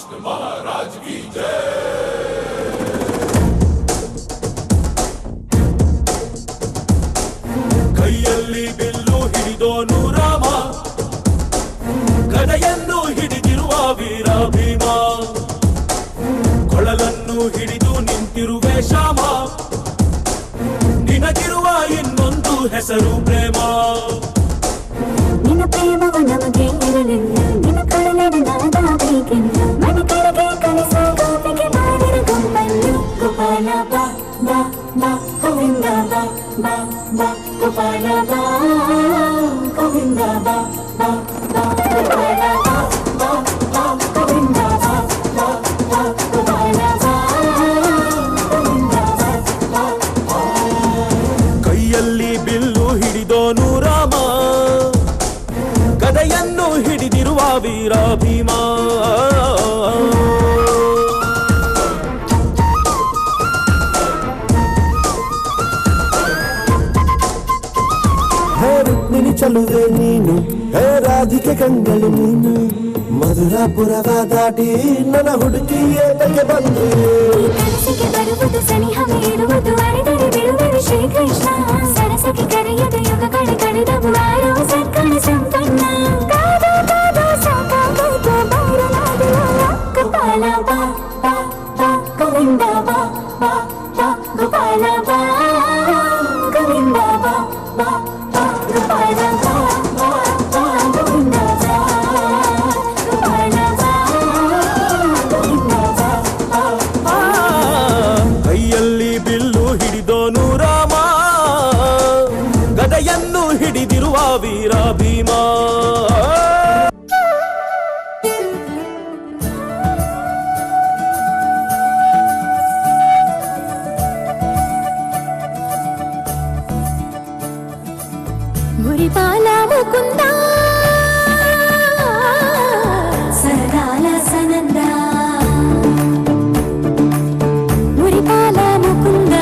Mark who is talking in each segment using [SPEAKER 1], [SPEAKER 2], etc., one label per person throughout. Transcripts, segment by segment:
[SPEAKER 1] कृष्ण महाराज की जय। ಕೈಯಲ್ಲಿ ಬಿಲ್ಲು ಹಿಡಿದೋನು ರಾಮ, ಗದೆಯನ್ನು ಹಿಡಿದಿರುವ ವೀರ ಭೀಮ, ಕೊಳಲನ್ನು ಹಿಡಿದು ನಿಂತಿರುವೆ ಶ್ಯಾಮ, ನಿನಗಿರುವ ಇನ್ನೊಂದು ಹೆಸರು ಪ್ರೇಮ.
[SPEAKER 2] ನಿನ್ನ ಪ್ರೇಮವು ನಮಗೆ ಇರಲಿಲ್ಲ, ನಿನ್ನ ಕೊಳಲಡನಾದಬೇಕೆಲ್ಲ, ಮನೆ ಕಡೆಗೆ ಕಲಿಸೋ ಗೋಪಿಗೆ ಮಾಡಿರ ಗೊಂಬಲ್ಲು. ಗೋಪಾಲ ಬಾ ಬಾ ಬಾ ಗೋವಿಂದ ಬಾ ಬಾ ಬಾ ಗೋಪಾಲ ಬಾ ಗೋವಿಂದ ಬಾ ಬಾ ಬಾ ಗೋಪಾಲ ಬಾ ಬಾ ಬಾ ಗೋವಿಂದ ಬಾ ಬಾ ಬಾ ಗೋಪಾಲ ಬಾ ಗೋವಿಂದ ಬಾ ಬಾ.
[SPEAKER 3] ಕೈಯಲ್ಲಿ ಬಿಲ್ಲು ಹಿಡಿದೋನು ರಾಮ, ಗದೆಯನ್ನು ಹಿಡಿದಿರುವ ವೀರ ಭೀಮ.
[SPEAKER 4] ಹೇ ರುಕ್ಮಿಣಿ ಚಲುವೆ ನೀನು, ಹೇ ರಾಧಿಕೆ ಕಂಗಳು ನೀನು, ಮಧುರಾಪುರವ ದಾಟಿ ನನ್ನ ಹುಡುಕಿ ಏತಕ್ಕೆ ಬಂದು.
[SPEAKER 2] ಕನಸಿಗೆ ಬರುವುದು ಸನಿಹವೇ ಇರುವುದು, ಅರಿದರೆ ಬಿಡುವುದು ಶ್ರೀಕೃಷ್ಣ. ಸರಸಕ್ಕೆ ಕರೆಯದ ಯುಗಗಳ ಕಳೆದವು ಆರೋ ಸತ್ಕಳ ಸಂಪನ್ನ. ಸಾಕಾಗೋದು ಬಾರಲಾಗುವ ಗೋಪಾಲ ಬಾ ಬಾ ಬಾ ಗೋವಿಂದ ಬಾ ಬಾ ಬಾ ಗೋಪಾಲ ಬಾ ಗೋವಿಂದ ಬಾ ಬಾ ಬಾ ಗೋಪಾಲ ಬಾ ಬಾ ಬಾ ಗೋವಿಂದ ಬಾ ಗೋಪಾಲ ಬಾ ಗೋವಿಂದ ಬಾ ಬಾ ಬಾ.
[SPEAKER 3] ಕೈಯಲ್ಲಿ ಬಿಲ್ಲು ಹಿಡಿದೋನು ರಾಮ, ಗದೆಯನ್ನು ಹಿಡಿದಿರುವ ವೀರ ಭೀಮ.
[SPEAKER 2] ಮುರಿಪಾಲ ಮುಕುಂದ ಸರದಾಲ ಸನಂದ, ಮುರಿಪಾಲ ಮುಕುಂದ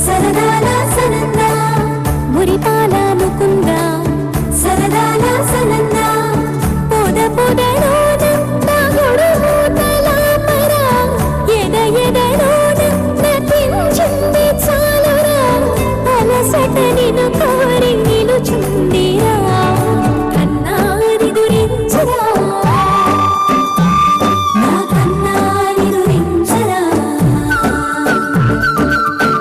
[SPEAKER 2] ಸರದಾಲ ಸನಂದ, ಮುರಿಪಾಲ ಮುಕುಂದ ಸರದಾಲ ಸನಂದ. ಪೋದ ಪೋದರೋದ ಗುಡುಮೂತಲ ಮರ, ಎದ ಎದರೋದ ಕಿಂಚಿಂದಿ ಚಾಲುರ, ಅಲಸಟ ನಿನು ಕೋರಿ ನಿನು ಚುಂದಿರ, ಕನ್ನಾರಿದುರಿಂಚರ ನಾ ಕನ್ನಾರಿದುರಿಂಚರ.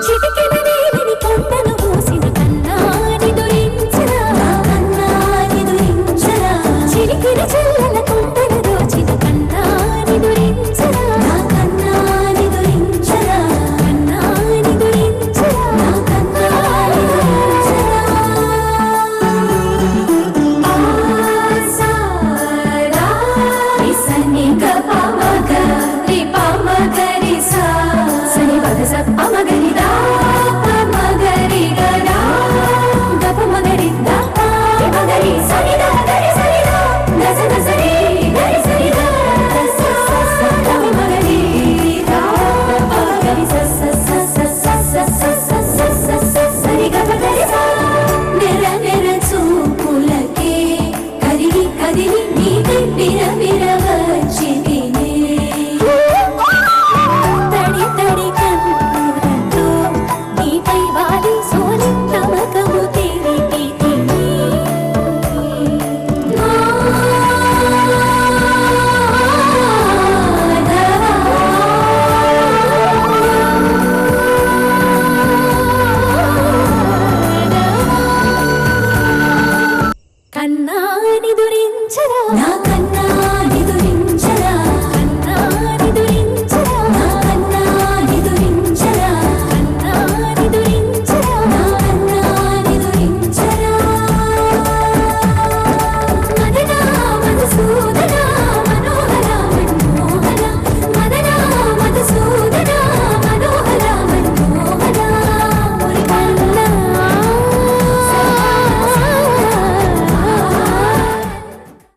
[SPEAKER 2] ಚಿಟಿಕೆನ ನೇಮಿನಿ ಕಂದನು ಮೂಸಿನ ಕನ್ನಾರಿದುರಿಂಚರ, ನಾ ಕನ್ನಾರಿದುರಿಂಚರ. ಚಿಟಿಕೆನ ಚೆಲ್ಲನ ಕುಂಟನ ದೋಚಿನ ಕನ್ನಾರಿದುರಿಂಚರ, ನಾ ಕನ್ನಾರಿದುರಿಂಚರ, ಕನ್ನಾರಿದುರಿಂಚರ, ನಾ ಕನ್ನಾರಿದುರಿಂಚರ. ಆ ಸಾ ರಾ ನಿ ಸ ನಿ ಗ ಪ ಮ ಗ